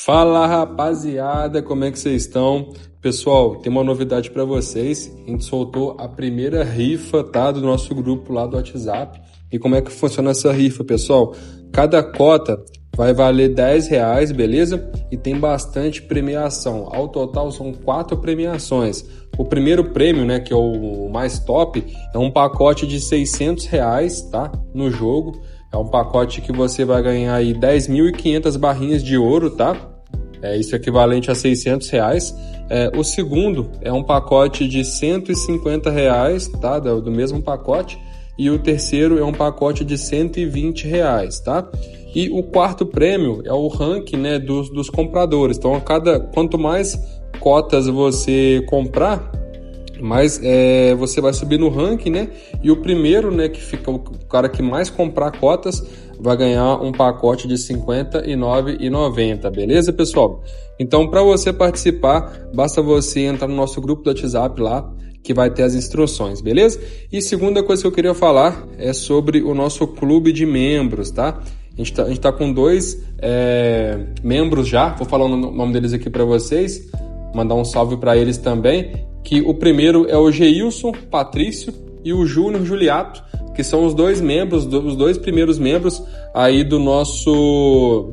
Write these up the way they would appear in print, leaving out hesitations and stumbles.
Fala rapaziada, como é que vocês estão? Pessoal, tem uma novidade para vocês. A gente soltou a primeira rifa, tá, do nosso grupo lá do WhatsApp. E como é que funciona essa rifa, pessoal? Cada cota vai valer R$10, beleza? E tem bastante premiação. Ao total são 4 premiações. O primeiro prêmio, né, que é o mais top, é um pacote de R$600, tá, no jogo. É um pacote que você vai ganhar aí 10.500 barrinhas de ouro, tá? Isso é equivalente a R$600. O segundo é um pacote de R$150, tá? Do mesmo pacote. E o terceiro é um pacote de R$120, tá? E o quarto prêmio é o ranking, né, dos compradores. Então, quanto mais cotas você comprar, mas você vai subir no ranking, né? E o primeiro, né, que fica o cara que mais comprar cotas, vai ganhar um pacote de R$59,90, beleza, pessoal? Então, para você participar, basta você entrar no nosso grupo do WhatsApp lá, que vai ter as instruções, beleza? E segunda coisa que eu queria falar é sobre o nosso clube de membros, tá? A gente tá com 2 membros já, vou falar o nome deles aqui para vocês, mandar um salve para eles também, que o primeiro é o Geilson Patrício e o Júnior Juliato, que são os 2 membros, os 2 primeiros membros aí do nosso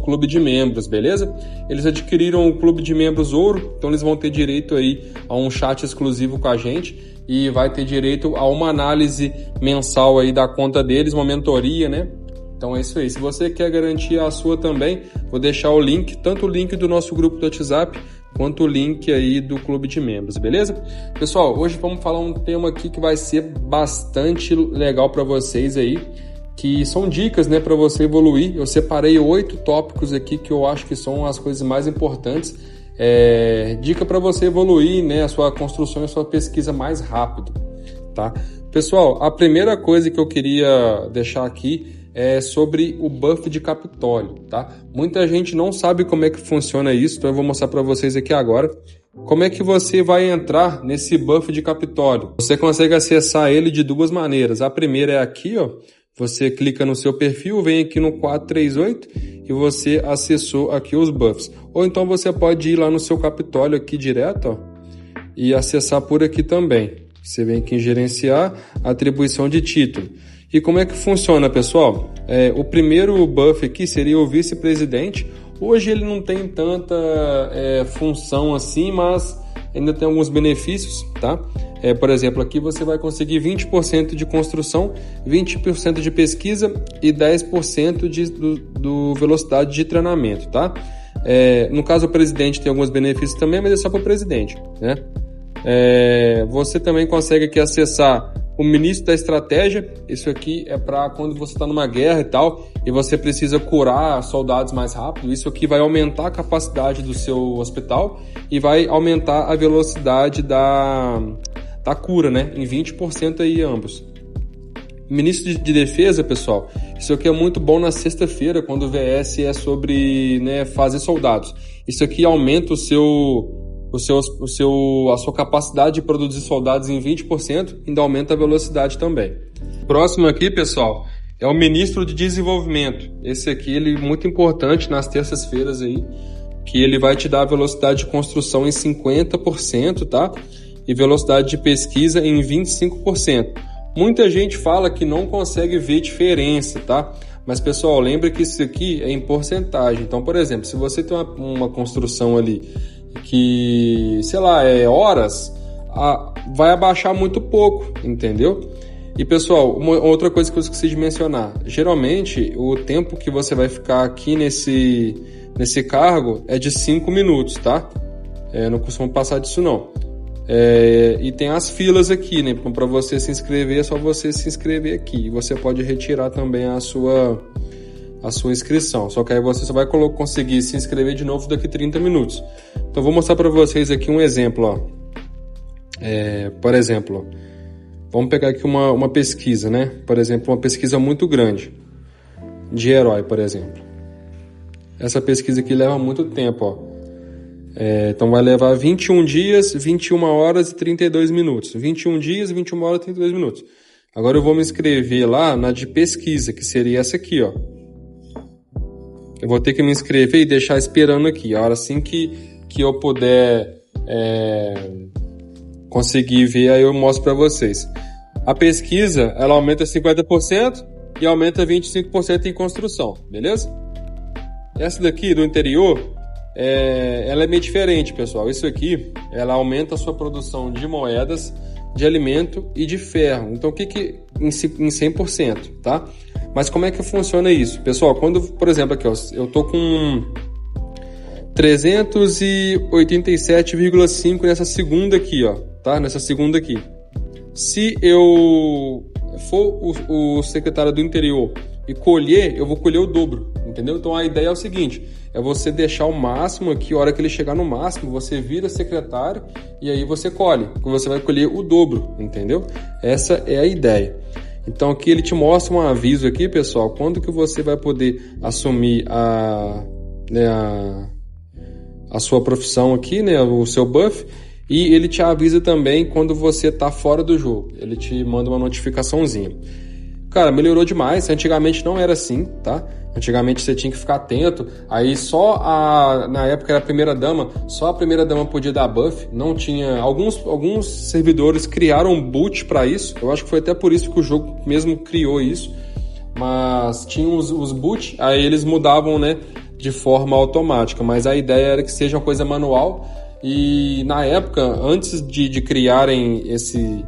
clube de membros, beleza? Eles adquiriram o clube de membros ouro, então eles vão ter direito aí a um chat exclusivo com a gente e vai ter direito a uma análise mensal aí da conta deles, uma mentoria, né? Então é isso aí. Se você quer garantir a sua também, vou deixar o link, tanto o link do nosso grupo do WhatsApp, quanto o link aí do clube de membros, beleza? Pessoal, hoje vamos falar um tema aqui que vai ser bastante legal para vocês aí, que são dicas, né, para você evoluir. Eu separei 8 tópicos aqui que eu acho que são as coisas mais importantes. Dica para você evoluir, né, a sua construção e a sua pesquisa mais rápido, tá? Pessoal, a primeira coisa que eu queria deixar aqui é sobre o buff de Capitólio, tá? Muita gente não sabe como é que funciona isso, então eu vou mostrar para vocês aqui agora. Como é que você vai entrar nesse buff de Capitólio? Você consegue acessar ele de 2 maneiras. A primeira é aqui, ó. Você clica no seu perfil, vem aqui no 438 e você acessou aqui os buffs. Ou então você pode ir lá no seu Capitólio aqui direto, ó, e acessar por aqui também. Você vem aqui em gerenciar, atribuição de título. E como é que funciona, pessoal? O primeiro buff aqui seria o vice-presidente. Hoje ele não tem tanta função assim, mas ainda tem alguns benefícios, tá? Por exemplo, aqui você vai conseguir 20% de construção, 20% de pesquisa e 10% do velocidade de treinamento, tá? No caso, o presidente tem alguns benefícios também, mas é só para o presidente, né? Você também consegue aqui acessar o ministro da estratégia. Isso aqui é para quando você está numa guerra e tal, e você precisa curar soldados mais rápido. Isso aqui vai aumentar a capacidade do seu hospital e vai aumentar a velocidade da cura, né? Em 20% aí ambos. Ministro de defesa, pessoal, isso aqui é muito bom na sexta-feira, quando o VS é sobre, né, fazer soldados. Isso aqui aumenta a sua capacidade de produzir soldados em 20%, ainda aumenta a velocidade também. Próximo aqui, pessoal, é o ministro de desenvolvimento. Esse aqui ele é muito importante nas terças-feiras aí, que ele vai te dar a velocidade de construção em 50%, tá? E velocidade de pesquisa em 25%. Muita gente fala que não consegue ver diferença, tá? Mas, pessoal, lembre que isso aqui é em porcentagem. Então, por exemplo, se você tem uma construção ali que, sei lá, horas, vai abaixar muito pouco, entendeu? E, pessoal, uma outra coisa que eu esqueci de mencionar, geralmente o tempo que você vai ficar aqui nesse cargo é de 5 minutos, tá? Não costumo passar disso não. E tem as filas aqui, né? Para você se inscrever, é só você se inscrever aqui. E você pode retirar também a sua inscrição. Só que aí você só vai conseguir se inscrever de novo daqui 30 minutos. Então, eu vou mostrar para vocês aqui um exemplo, ó. Por exemplo, vamos pegar aqui uma pesquisa, né? Por exemplo, uma pesquisa muito grande de herói, por exemplo. Essa pesquisa aqui leva muito tempo, ó. Então vai levar 21 dias, 21 horas e 32 minutos. 21 dias, 21 horas e 32 minutos. Agora eu vou me inscrever lá na de pesquisa, que seria essa aqui, ó. eu vou ter que me inscrever e deixar esperando aqui. A hora assim que eu puder conseguir ver, aí eu mostro para vocês. A pesquisa, ela aumenta 50% e aumenta 25% em construção, beleza? Essa daqui do interior, ela é meio diferente, pessoal. Isso aqui, ela aumenta a sua produção de moedas, de alimento e de ferro. Então, em 100%, tá? Mas como é que funciona isso? Pessoal, quando, por exemplo, aqui, ó, eu tô com 387,5 nessa segunda aqui, ó, tá? Nessa segunda aqui. Se eu for o secretário do interior e colher, eu vou colher o dobro, entendeu? Então a ideia é o seguinte, é você deixar o máximo aqui, a hora que ele chegar no máximo, você vira secretário e aí você colhe, você vai colher o dobro, entendeu? Essa é a ideia. Então aqui ele te mostra um aviso aqui, pessoal, quando que você vai poder assumir a sua profissão aqui, né, o seu buff, e ele te avisa também quando você tá fora do jogo, ele te manda uma notificaçãozinha. Cara, melhorou demais, antigamente não era assim, tá? Antigamente você tinha que ficar atento, aí na época era a primeira dama, só a primeira dama podia dar buff, não tinha, alguns servidores criaram boot para isso, eu acho que foi até por isso que o jogo mesmo criou isso, mas tinha os boot, aí eles mudavam, né, de forma automática, mas a ideia era que seja uma coisa manual, e na época, antes de criarem esse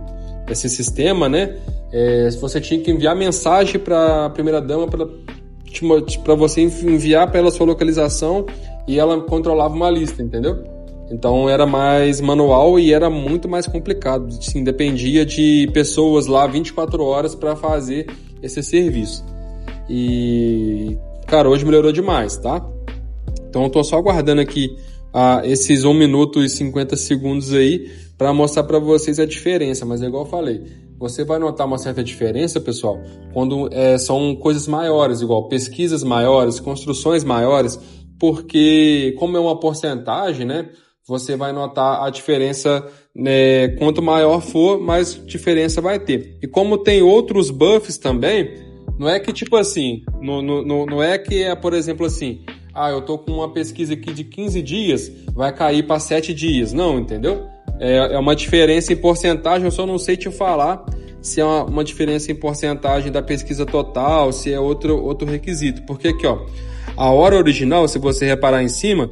sistema, né, você tinha que enviar mensagem para a primeira dama para você enviar para ela a sua localização e ela controlava uma lista, entendeu? Então era mais manual e era muito mais complicado. Assim, dependia de pessoas lá 24 horas para fazer esse serviço. E, cara, hoje melhorou demais, tá? Então eu tô só aguardando aqui esses 1 minuto e 50 segundos aí para mostrar para vocês a diferença, mas é igual eu falei, você vai notar uma certa diferença, pessoal, quando são coisas maiores, igual pesquisas maiores, construções maiores, porque como é uma porcentagem, né, você vai notar a diferença, né, quanto maior for, mais diferença vai ter. E como tem outros buffs também, não é que tipo assim, não é que por exemplo assim, eu tô com uma pesquisa aqui de 15 dias, vai cair para 7 dias. Não, entendeu? É uma diferença em porcentagem, eu só não sei te falar se é uma diferença em porcentagem da pesquisa total, se é outro requisito. Porque aqui, ó, a hora original, se você reparar em cima,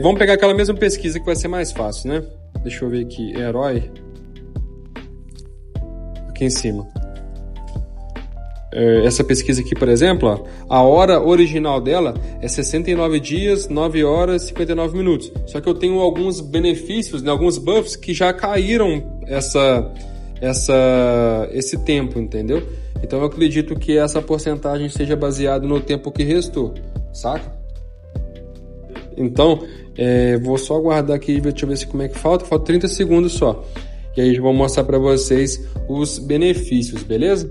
vamos pegar aquela mesma pesquisa que vai ser mais fácil, né? Deixa eu ver aqui, herói. Aqui em cima. Essa pesquisa aqui, por exemplo, ó, a hora original dela é 69 dias, 9 horas e 59 minutos. Só que eu tenho alguns benefícios, né, alguns buffs que já caíram esse tempo, entendeu? Então eu acredito que essa porcentagem seja baseada no tempo que restou, saca? Então, vou só aguardar aqui, deixa eu ver como é que falta 30 segundos só. E aí eu vou mostrar para vocês os benefícios, beleza?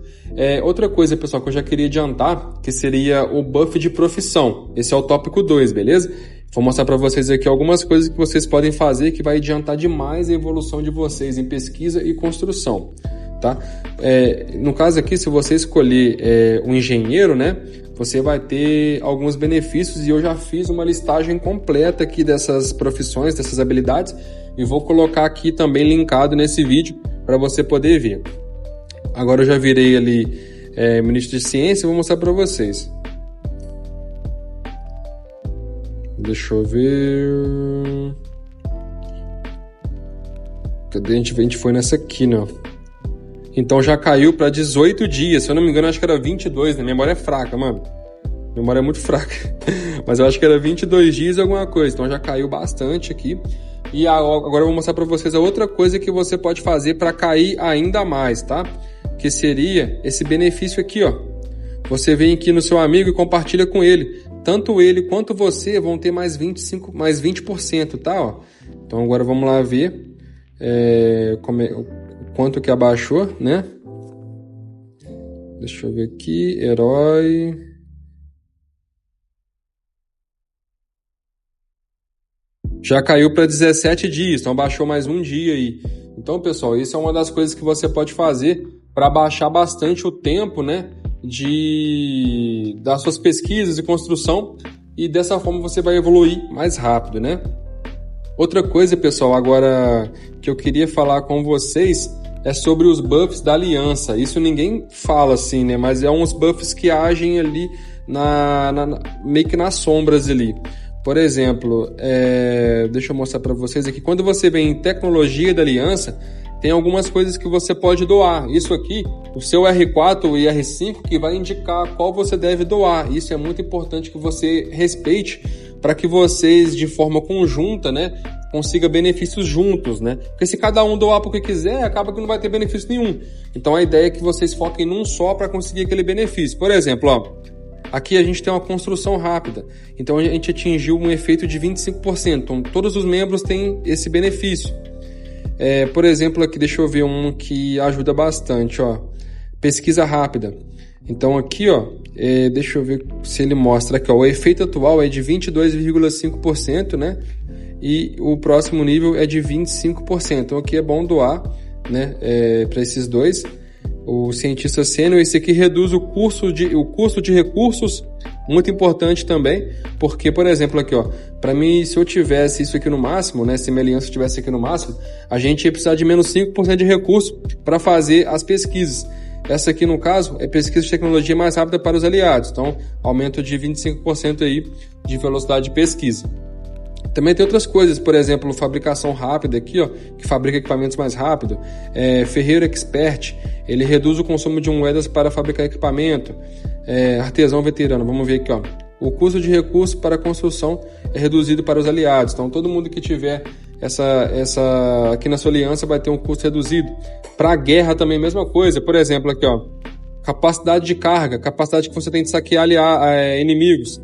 Outra coisa, pessoal, que eu já queria adiantar, que seria o buff de profissão. Esse é o tópico 2, beleza? Vou mostrar para vocês aqui algumas coisas que vocês podem fazer que vai adiantar demais a evolução de vocês em pesquisa e construção, tá? No caso aqui, se você escolher um engenheiro, né, você vai ter alguns benefícios e eu já fiz uma listagem completa aqui dessas profissões, dessas habilidades, e vou colocar aqui também linkado nesse vídeo para você poder ver. Agora eu já virei ali ministro de ciência e vou mostrar para vocês. Deixa eu ver. Cadê? A gente foi nessa aqui, né? Então já caiu para 18 dias. Se eu não me engano, acho que era 22, né? Minha memória é fraca, mano. Minha memória é muito fraca. Mas eu acho que era 22 dias e alguma coisa. Então já caiu bastante aqui. E agora eu vou mostrar para vocês a outra coisa que você pode fazer para cair ainda mais, tá? Que seria esse benefício aqui, ó. Você vem aqui no seu amigo e compartilha com ele. Tanto ele quanto você vão ter mais 20%, tá? Ó. Então agora vamos lá ver quanto que abaixou, né? Deixa eu ver aqui, herói. Já caiu para 17 dias, então baixou mais um dia aí. Então, pessoal, isso é uma das coisas que você pode fazer para baixar bastante o tempo, né, das suas pesquisas e construção, e dessa forma você vai evoluir mais rápido, né? Outra coisa, pessoal, agora que eu queria falar com vocês é sobre os buffs da aliança. Isso ninguém fala assim, né? Mas é uns buffs que agem ali meio que nas sombras ali. Por exemplo, deixa eu mostrar para vocês aqui. Quando você vem em tecnologia da aliança, tem algumas coisas que você pode doar. Isso aqui, o seu R4 e R5 que vai indicar qual você deve doar. Isso é muito importante que você respeite para que vocês, de forma conjunta, né, consiga benefícios juntos, né? Porque se cada um doar porque quiser, acaba que não vai ter benefício nenhum. Então a ideia é que vocês foquem num só para conseguir aquele benefício. Por exemplo, ó, aqui a gente tem uma construção rápida. Então a gente atingiu um efeito de 25%. Então todos os membros têm esse benefício. Por exemplo, aqui deixa eu ver um que ajuda bastante, ó. Pesquisa rápida. Então aqui, ó, deixa eu ver se ele mostra aqui, ó, o efeito atual é de 22,5%, né? E o próximo nível é de 25%. Então aqui é bom doar, né, para esses dois. O cientista sênior, esse aqui reduz o custo de recursos, muito importante também, porque, por exemplo, aqui, ó, para mim, se eu tivesse isso aqui no máximo, né, se minha aliança estivesse aqui no máximo, a gente ia precisar de menos 5% de recurso para fazer as pesquisas. Essa aqui, no caso, é pesquisa de tecnologia mais rápida para os aliados, então aumento de 25% aí de velocidade de pesquisa. Também tem outras coisas, por exemplo, fabricação rápida aqui, ó, que fabrica equipamentos mais rápido. Ferreiro Expert, ele reduz o consumo de moedas para fabricar equipamento. Artesão veterano, vamos ver aqui, ó. O custo de recurso para a construção é reduzido para os aliados. Então, todo mundo que tiver essa aqui na sua aliança vai ter um custo reduzido. Para a guerra também, mesma coisa. Por exemplo, aqui, ó, capacidade de carga, capacidade que você tem de saquear inimigos.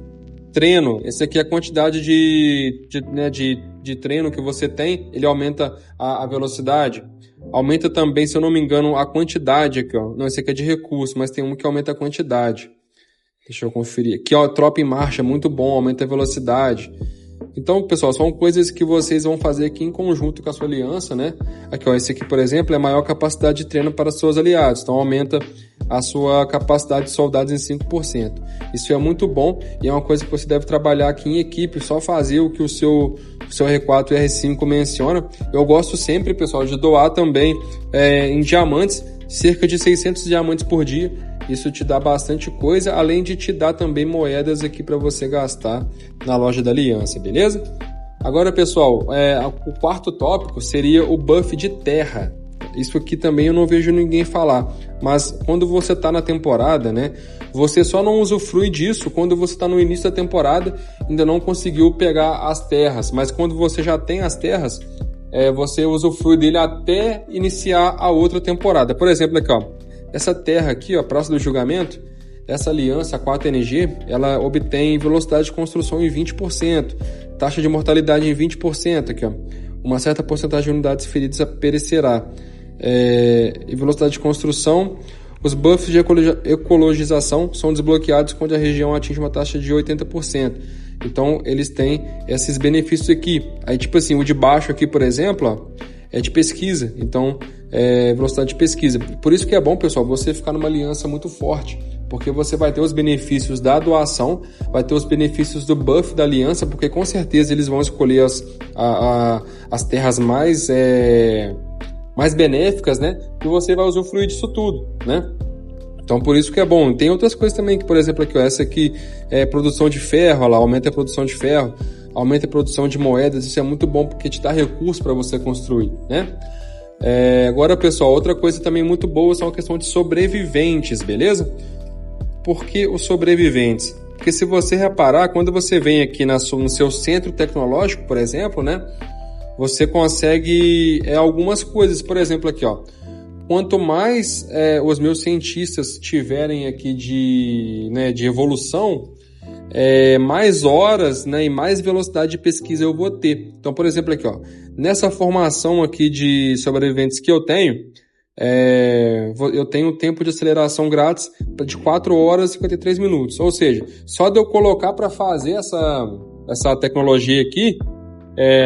Treino, esse aqui é a quantidade de treino que você tem, ele aumenta a velocidade. Aumenta também, se eu não me engano, a quantidade aqui, ó. Não, esse aqui é de recurso, mas tem um que aumenta a quantidade. Deixa eu conferir. Aqui, ó, tropa em marcha, muito bom, aumenta a velocidade. Então, pessoal, são coisas que vocês vão fazer aqui em conjunto com a sua aliança, né? Aqui, ó, esse aqui, por exemplo, é maior capacidade de treino para os seus aliados. Então, aumenta a sua capacidade de soldados em 5%. Isso é muito bom e é uma coisa que você deve trabalhar aqui em equipe, só fazer o que o seu R4 e R5 menciona. Eu gosto sempre, pessoal, de doar também em diamantes, cerca de 600 diamantes por dia. Isso te dá bastante coisa, além de te dar também moedas aqui para você gastar na loja da aliança, beleza? Agora, pessoal, o quarto tópico seria o buff de terra. Isso aqui também eu não vejo ninguém falar, mas quando você está na temporada, né, você só não usufrui disso quando você está no início da temporada, ainda não conseguiu pegar as terras, mas quando você já tem as terras, você usufrui dele até iniciar a outra temporada. Por exemplo, aqui, ó, essa terra aqui, ó, Praça do Julgamento, essa aliança 4NG, ela obtém velocidade de construção em 20%, taxa de mortalidade em 20%, aqui, ó, uma certa porcentagem de unidades feridas perecerá. E velocidade de construção, os buffs de ecologização são desbloqueados quando a região atinge uma taxa de 80%. Então, eles têm esses benefícios aqui. Aí, tipo assim, o de baixo aqui, por exemplo, ó, é de pesquisa. Então, velocidade de pesquisa. Por isso que é bom, pessoal, você ficar numa aliança muito forte, porque você vai ter os benefícios da doação, vai ter os benefícios do buff da aliança, porque com certeza eles vão escolher as terras mais benéficas, né? E você vai usufruir disso tudo, né? Então, por isso que é bom. Tem outras coisas também, que, por exemplo, aqui, ó, essa aqui é produção de ferro, ó lá, aumenta a produção de ferro, aumenta a produção de moedas, isso é muito bom porque te dá recurso para você construir, né? Agora, pessoal, outra coisa também muito boa são a questão de sobreviventes, beleza? Por que os sobreviventes? Porque se você reparar, quando você vem aqui no seu centro tecnológico, por exemplo, né? Você consegue algumas coisas, por exemplo, aqui, ó. Quanto mais os meus cientistas tiverem aqui de evolução, mais horas, né, e mais velocidade de pesquisa eu vou ter. Então, por exemplo, aqui, ó, nessa formação aqui de sobreviventes que eu tenho tempo de aceleração grátis de 4 horas e 53 minutos. Ou seja, só de eu colocar para fazer essa tecnologia aqui,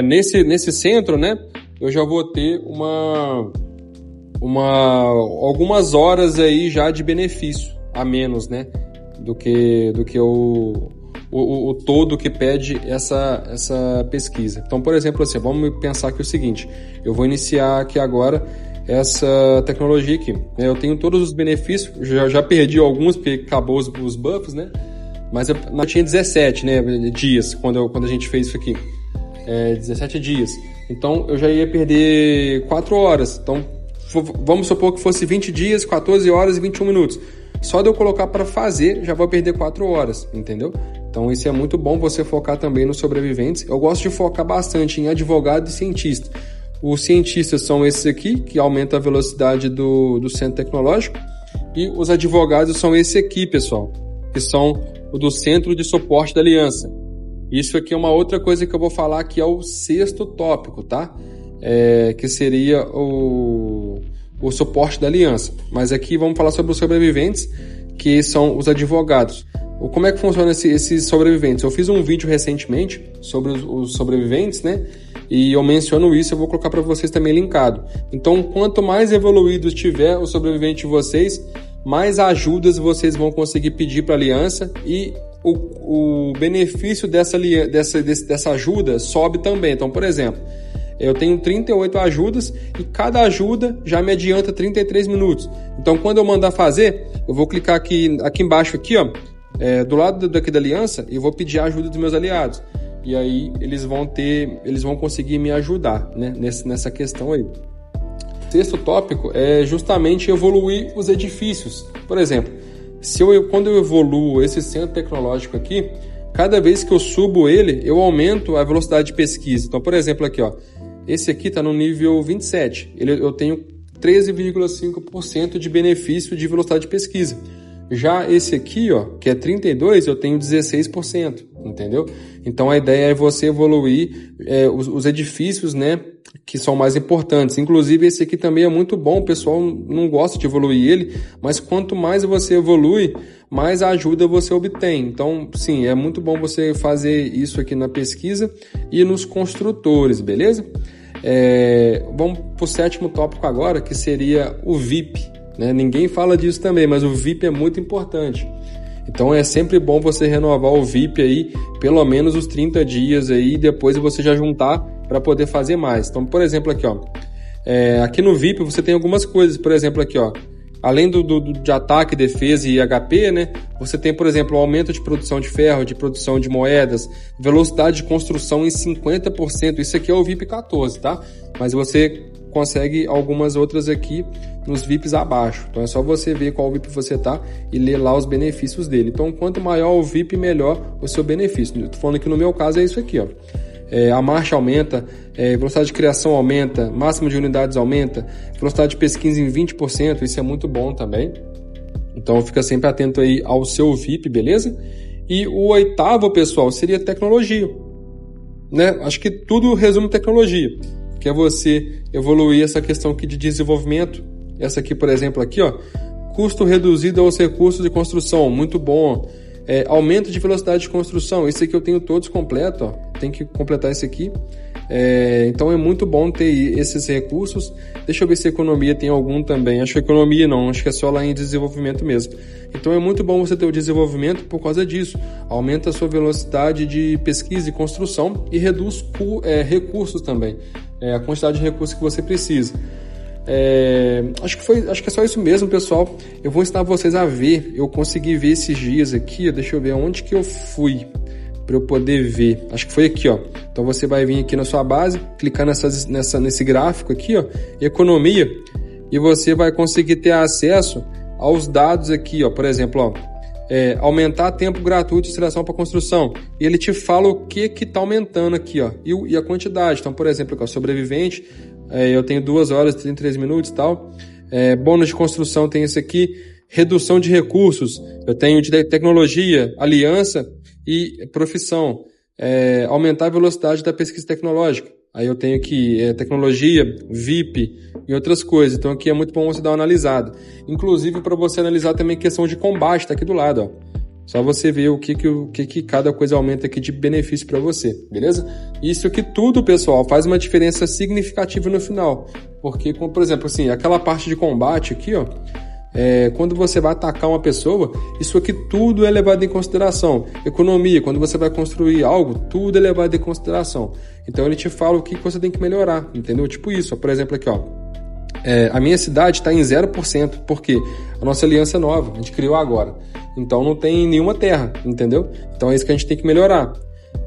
nesse centro, né, eu já vou ter algumas horas aí já de benefício a menos, né, do que o todo que pede essa pesquisa. Então, por exemplo, assim, vamos pensar aqui o seguinte, eu vou iniciar aqui agora essa tecnologia aqui. Eu tenho todos os benefícios, já perdi alguns porque acabou os buffs, né? Mas eu tinha 17, né, dias quando a gente fez isso aqui. 17 dias. Então, eu já ia perder 4 horas. Então, vamos supor que fosse 20 dias, 14 horas e 21 minutos. Só de eu colocar para fazer, já vou perder 4 horas, entendeu? Então, isso é muito bom você focar também nos sobreviventes. Eu gosto de focar bastante em advogado e cientista. Os cientistas são esses aqui, que aumentam a velocidade do centro tecnológico. E os advogados são esse aqui, pessoal, que são o do Centro de Suporte da Aliança. Isso aqui é uma outra coisa que eu vou falar, que é o 6º tópico, tá? Que seria o suporte da aliança. Mas aqui vamos falar sobre os sobreviventes, que são os advogados. Como é que funciona esses sobreviventes? Eu fiz um vídeo recentemente sobre os sobreviventes, né? E eu menciono isso, eu vou colocar para vocês também linkado. Então, quanto mais evoluído tiver o sobrevivente de vocês, mais ajudas vocês vão conseguir pedir para a aliança e o benefício dessa ajuda sobe também. Então, por exemplo, eu tenho 38 ajudas e cada ajuda já me adianta 33 minutos. Então, quando eu mandar fazer, eu vou clicar aqui embaixo, aqui, ó, do lado daqui da aliança, e vou pedir a ajuda dos meus aliados. E aí eles vão conseguir me ajudar, né, nessa questão aí. O 6º tópico é justamente evoluir os edifícios. Por exemplo, quando eu evoluo esse centro tecnológico aqui, cada vez que eu subo ele, eu aumento a velocidade de pesquisa. Então, por exemplo, aqui, ó, esse aqui está no nível 27. Eu tenho 13,5% de benefício de velocidade de pesquisa. Já esse aqui, ó, que é 32, eu tenho 16%, entendeu? Então a ideia é você evoluir os edifícios, né, que são mais importantes. Inclusive esse aqui também é muito bom, o pessoal não gosta de evoluir ele, mas quanto mais você evolui, mais ajuda você obtém. Então, sim, é muito bom você fazer isso aqui na pesquisa e nos construtores, beleza? Vamos para o 7º tópico agora, que seria o VIP. Né? Ninguém fala disso também, mas o VIP é muito importante. Então é sempre bom você renovar o VIP aí, pelo menos os 30 dias aí, e depois você já juntar para poder fazer mais. Então, por exemplo, aqui, ó, aqui no VIP você tem algumas coisas, por exemplo, aqui, ó, além de ataque, defesa e HP, né, você tem, por exemplo, aumento de produção de ferro, de produção de moedas, velocidade de construção em 50%. Isso aqui é o VIP 14, tá? Mas você consegue algumas outras aqui nos VIPs abaixo. Então é só você ver qual VIP você tá e ler lá os benefícios dele. Então quanto maior o VIP, melhor o seu benefício. Eu tô falando que no meu caso é isso aqui, ó. A marcha aumenta, velocidade de criação aumenta, máximo de unidades aumenta, velocidade de pesquisa em 20%, isso é muito bom também. Então fica sempre atento aí ao seu VIP, beleza? E o 8º, pessoal, seria tecnologia, né? Acho que tudo resume tecnologia, que é você evoluir essa questão aqui de desenvolvimento. Essa aqui, por exemplo, aqui, ó, custo reduzido aos recursos de construção, muito bom. Aumento de velocidade de construção, esse aqui eu tenho todos completo, ó, tem que completar esse aqui. Então é muito bom ter esses recursos. Deixa eu ver se a economia tem algum também. Acho que economia não, acho que é só lá em desenvolvimento mesmo. Então é muito bom você ter o desenvolvimento por causa disso. Aumenta a sua velocidade de pesquisa e construção e reduz recursos também, a quantidade de recursos que você precisa. Acho que é só isso mesmo, pessoal. Eu vou ensinar vocês a ver. Eu consegui ver esses dias aqui, deixa eu ver onde que eu fui para eu poder ver. Acho que foi aqui, ó. Então você vai vir aqui na sua base, clicar nesse gráfico aqui, ó, economia, e você vai conseguir ter acesso aos dados aqui, ó. Por exemplo, ó, aumentar tempo gratuito de instalação para construção. E ele te fala o que está aumentando aqui, ó, e a quantidade. Então, por exemplo, aqui, ó, sobrevivente, eu tenho 2 horas e 33 minutos e tal. Bônus de construção tem esse aqui. Redução de recursos, eu tenho de tecnologia, aliança e profissão. Aumentar a velocidade da pesquisa tecnológica. Aí eu tenho aqui tecnologia, VIP e outras coisas. Então aqui é muito bom você dar uma analisada. Inclusive para você analisar também questão de combate, tá aqui do lado, ó. Só você ver o que cada coisa aumenta aqui de benefício para você, beleza? Isso aqui tudo, pessoal, faz uma diferença significativa no final. Porque, como, por exemplo, assim, aquela parte de combate aqui, ó, quando você vai atacar uma pessoa, isso aqui tudo é levado em consideração. Economia, quando você vai construir algo, tudo é levado em consideração. Então ele te fala o que você tem que melhorar, entendeu? Tipo isso, ó, por exemplo aqui, ó. A minha cidade está em 0%, porque a nossa aliança é nova, a gente criou agora. Então não tem nenhuma terra, entendeu? Então é isso que a gente tem que melhorar.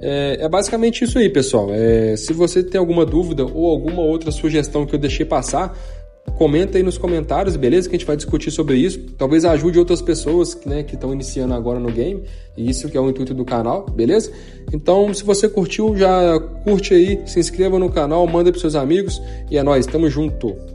É basicamente isso aí, pessoal. Se você tem alguma dúvida ou alguma outra sugestão que eu deixei passar, comenta aí nos comentários, beleza? Que a gente vai discutir sobre isso. Talvez ajude outras pessoas, né, que estão iniciando agora no game. E isso que é o intuito do canal, beleza? Então, se você curtiu, já curte aí, se inscreva no canal, manda para seus amigos. E é nóis, tamo junto!